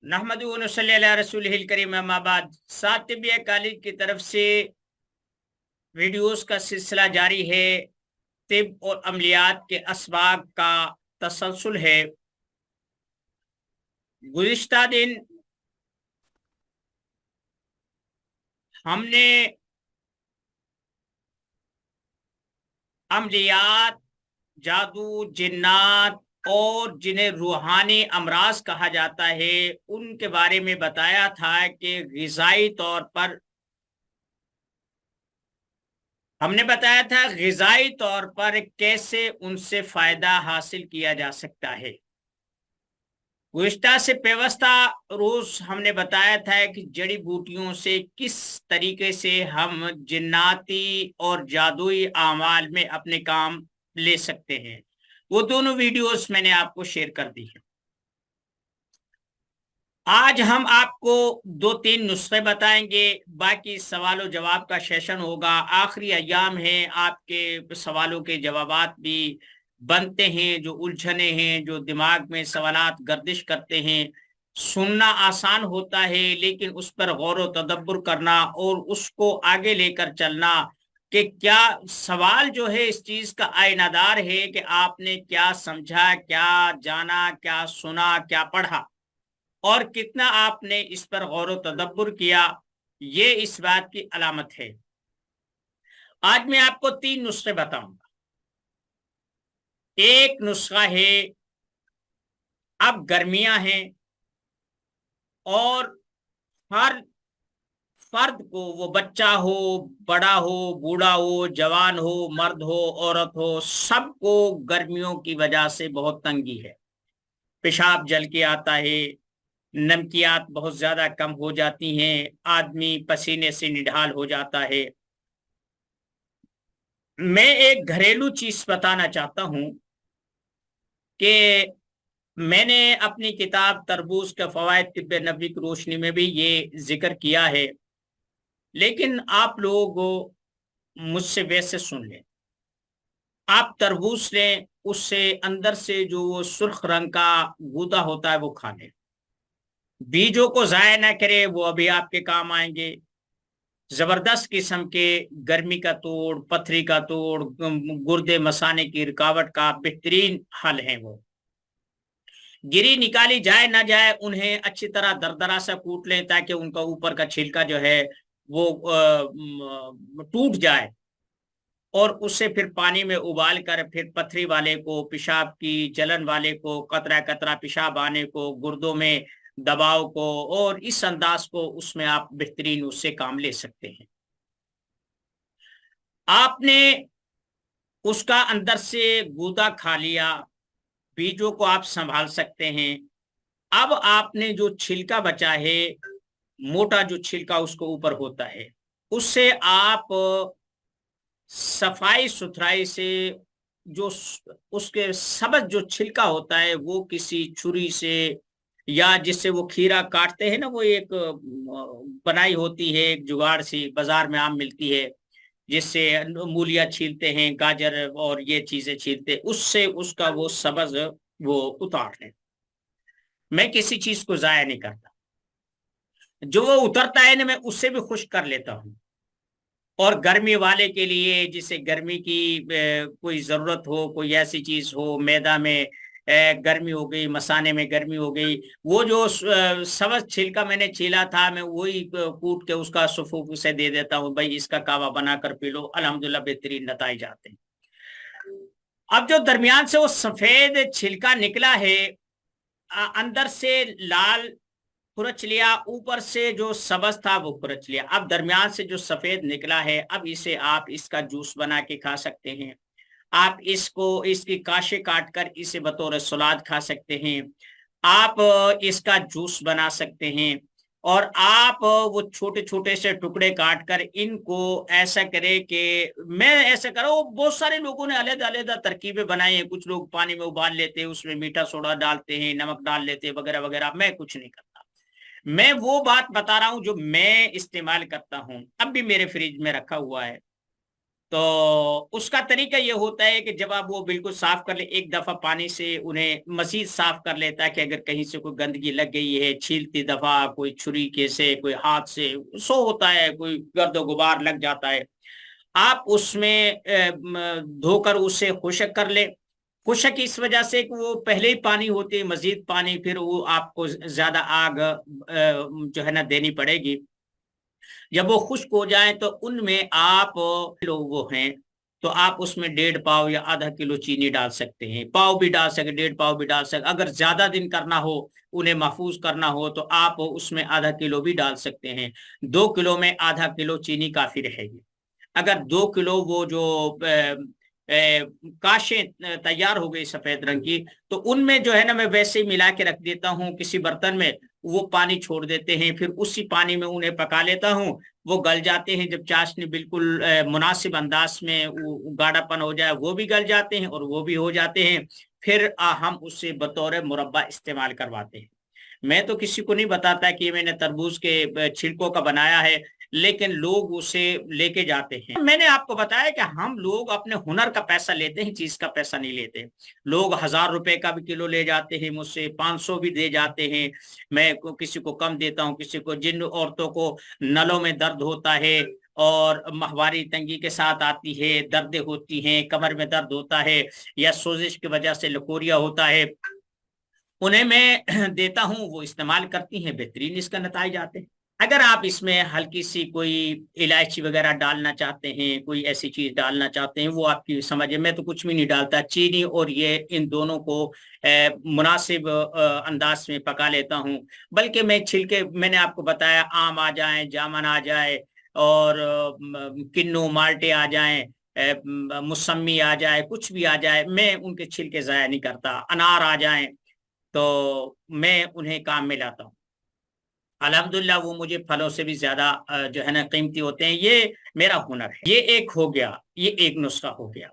نحمد صلی اللہ رسول کریم اما بعد سات طبیہ کالج کی طرف سے ویڈیوز کا سلسلہ جاری ہے۔ طب اور عملیات کے اسباق کا تسلسل ہے۔ گزشتہ دن ہم نے عملیات، جادو، جنات اور جنہیں روحانی امراض کہا جاتا ہے ان کے بارے میں بتایا تھا کہ غذائی طور پر کیسے ان سے فائدہ حاصل کیا جا سکتا ہے۔ گزشتہ سے پیوستہ روز ہم نے بتایا تھا کہ جڑی بوٹیوں سے کس طریقے سے ہم جناتی اور جادوئی اعمال میں اپنے کام لے سکتے ہیں۔ وہ دونوں ویڈیوز میں نے آپ کو شیئر کر دی ہیں۔ آج ہم آپ کو 2-3 نسخے بتائیں گے، باقی سوال و جواب کا سیشن ہوگا۔ آخری ایام ہیں، آپ کے سوالوں کے جوابات بھی بنتے ہیں، جو الجھنے ہیں، جو دماغ میں سوالات گردش کرتے ہیں۔ سننا آسان ہوتا ہے، لیکن اس پر غور و تدبر کرنا اور اس کو آگے لے کر چلنا کہ کیا سوال جو ہے اس چیز کا آئینہ دار ہے کہ آپ نے کیا سمجھا، کیا جانا، کیا سنا، کیا پڑھا اور کتنا آپ نے اس پر غور و تدبر کیا، یہ اس بات کی علامت ہے۔ آج میں آپ کو 3 نسخے بتاؤں گا۔ ایک نسخہ ہے، اب گرمیاں ہیں اور ہر فرد کو، وہ بچہ ہو، بڑا ہو، بوڑھا ہو، جوان ہو، مرد ہو، عورت ہو، سب کو گرمیوں کی وجہ سے بہت تنگی ہے۔ پیشاب جل کے آتا ہے، نمکیات بہت زیادہ کم ہو جاتی ہیں، آدمی پسینے سے نڈھال ہو جاتا ہے۔ میں ایک گھریلو چیز بتانا چاہتا ہوں کہ میں نے اپنی کتاب تربوز کے فوائد طب نبوی کی روشنی میں بھی یہ ذکر کیا ہے، لیکن آپ لوگ مجھ سے ویسے سن لیں۔ آپ تربوز لیں، اس سے اندر سے جو وہ سرخ رنگ کا گودا ہوتا ہے وہ کھا لیں۔ بیجوں کو ضائع نہ کرے، وہ ابھی آپ کے کام آئیں گے۔ زبردست قسم کے گرمی کا توڑ، پتھری کا توڑ، گردے مسانے کی رکاوٹ کا بہترین حل ہے۔ وہ گری نکالی جائے نہ جائے، انہیں اچھی طرح دردرا سا کوٹ لیں تاکہ ان کا اوپر کا چھلکا جو ہے وہ ٹوٹ جائے، اور اسے پھر پانی میں ابال کر پھر پتھری والے کو، پیشاب کی جلن والے کو، قطرہ قطرہ پیشاب آنے کو، گردوں میں دباؤ کو، اور اس انداز کو اس میں آپ بہترین اس سے کام لے سکتے ہیں۔ آپ نے اس کا اندر سے گودا کھا لیا، بیجوں کو آپ سنبھال سکتے ہیں۔ اب آپ نے جو چھلکا بچا ہے، موٹا جو چھلکا اس کو اوپر ہوتا ہے، اس سے آپ صفائی ستھرائی سے جو اس کے سبز جو چھلکا ہوتا ہے وہ کسی چھری سے، یا جس سے وہ کھیرا کاٹتے ہیں نا، وہ ایک بنائی ہوتی ہے، ایک جگاڑ سی بازار میں عام ملتی ہے، جس سے مولیاں چھیلتے ہیں، گاجر اور یہ چیزیں چھیلتے، اس سے اس کا وہ سبز وہ اتار لیں۔ میں کسی چیز کو ضائع نہیں کرتا، جو وہ اترتا ہے نا میں اس سے بھی خشک کر لیتا ہوں۔ اور گرمی والے کے لیے، جسے گرمی کی کوئی ضرورت ہو، کوئی ایسی چیز ہو، میدا میں گرمی ہو گئی، مسانے میں گرمی ہو گئی، وہ جو سبز چھلکا میں نے چھیلا تھا، میں وہی کوٹ کے اس کا سفوف اسے دے دیتا ہوں، بھائی اس کا کعوہ بنا کر پی لو، الحمدللہ بہترین نتائج آتے ہیں۔ اب جو درمیان سے وہ سفید چھلکا نکلا ہے، اندر سے لال کھرچ لیا، اوپر سے جو سبز تھا وہ کھرچ لیا، اب درمیان سے جو سفید نکلا ہے، اب اسے آپ اس کا جوس بنا کے کھا سکتے ہیں۔ آپ اس کی کاشے کاٹ کر اسے بطور سلاد کھا سکتے ہیں۔ آپ اس کا جوس بنا سکتے ہیں، اور آپ وہ چھوٹے چھوٹے سے ٹکڑے کاٹ کر ان کو ایسا کرے کہ میں ایسا کروں، بہت سارے لوگوں نے علیحدہ علیحدہ ترکیبیں بنائی ہیں، کچھ لوگ پانی میں ابال لیتے ہیں، اس میں میٹھا سوڈا ڈالتے ہیں، نمک ڈال لیتے ہیں، وغیرہ وغیرہ۔ میں کچھ نہیں کرتا، میں وہ بات بتا رہا ہوں جو میں استعمال کرتا ہوں، اب بھی میرے فریج میں رکھا ہوا ہے۔ تو اس کا طریقہ یہ ہوتا ہے کہ جب آپ وہ بالکل صاف کر لیں، ایک دفعہ پانی سے انہیں مزید صاف کر لیتا ہے کہ اگر کہیں سے کوئی گندگی لگ گئی ہے، چھیلتی دفعہ کوئی چھری کے سے، کوئی ہاتھ سے سو ہوتا ہے، کوئی گرد و غبار لگ جاتا ہے، آپ اس میں دھو کر اسے خشک کر لیں۔ خشک اس وجہ سے کہ وہ پہلے ہی پانی ہوتی ہے، مزید پانی پھر وہ آپ کو زیادہ آگ جو ہے نا دینی پڑے گی۔ جب وہ خشک ہو جائیں تو ان میں آپ لوگ وہ ہیں تو آپ اس میں 1.5 پاؤ یا آدھا کلو چینی ڈال سکتے ہیں، پاؤ بھی ڈال سکتے، 1.5 پاؤ بھی ڈال سکتے۔ اگر زیادہ دن کرنا ہو، انہیں محفوظ کرنا ہو تو آپ اس میں آدھا کلو بھی ڈال سکتے ہیں۔ 2 کلو میں آدھا کلو چینی کافی رہے گی۔ اگر 2 کلو وہ جو کاشیں تیار ہو گئی سفید رنگ کی، تو ان میں جو ہے نا میں ویسے ہی ملا کے رکھ دیتا ہوں کسی برتن میں، وہ پانی چھوڑ دیتے ہیں، پھر اسی پانی میں انہیں پکا لیتا ہوں، وہ گل جاتے ہیں۔ جب چاشنی بالکل مناسب انداز میں گاڑھا پن ہو جائے، وہ بھی گل جاتے ہیں اور وہ بھی ہو جاتے ہیں، پھر ہم اسے بطور مربع استعمال کرواتے ہیں۔ میں تو کسی کو نہیں بتاتا کہ یہ میں نے تربوز کے چھلکوں کا بنایا ہے، لیکن لوگ اسے لے کے جاتے ہیں۔ میں نے آپ کو بتایا کہ ہم لوگ اپنے ہنر کا پیسہ لیتے ہیں، چیز کا پیسہ نہیں لیتے۔ لوگ 1000 روپے کا بھی کلو لے جاتے ہیں مجھ سے، 500 بھی دے جاتے ہیں، میں کسی کو کم دیتا ہوں، کسی کو، جن عورتوں کو نلوں میں درد ہوتا ہے اور ماہواری تنگی کے ساتھ آتی ہے، دردیں ہوتی ہیں، کمر میں درد ہوتا ہے یا سوزش کی وجہ سے لکوریا ہوتا ہے، انہیں میں دیتا ہوں، وہ استعمال کرتی ہیں، بہترین اس کا نتائج آتے ہیں۔ اگر آپ اس میں ہلکی سی کوئی الائچی وغیرہ ڈالنا چاہتے ہیں، کوئی ایسی چیز ڈالنا چاہتے ہیں، وہ آپ کی سمجھ ہے۔ میں تو کچھ بھی نہیں ڈالتا، چینی اور یہ ان دونوں کو مناسب انداز میں پکا لیتا ہوں۔ بلکہ میں چھلکے، میں نے آپ کو بتایا، آم آ جائیں، جامن آ جائے اور کنو مالٹے آ جائیں، موسمی آ جائے، کچھ بھی آ جائے، میں ان کے چھلکے ضائع نہیں کرتا۔ انار آ جائیں تو میں انہیں کام میں لاتا ہوں۔ الحمدللہ وہ مجھے پھلوں سے بھی زیادہ جو ہے نا قیمتی ہوتے ہیں۔ یہ میرا ہنر ہے۔ یہ ایک ہو گیا، یہ ایک نسخہ ہو گیا۔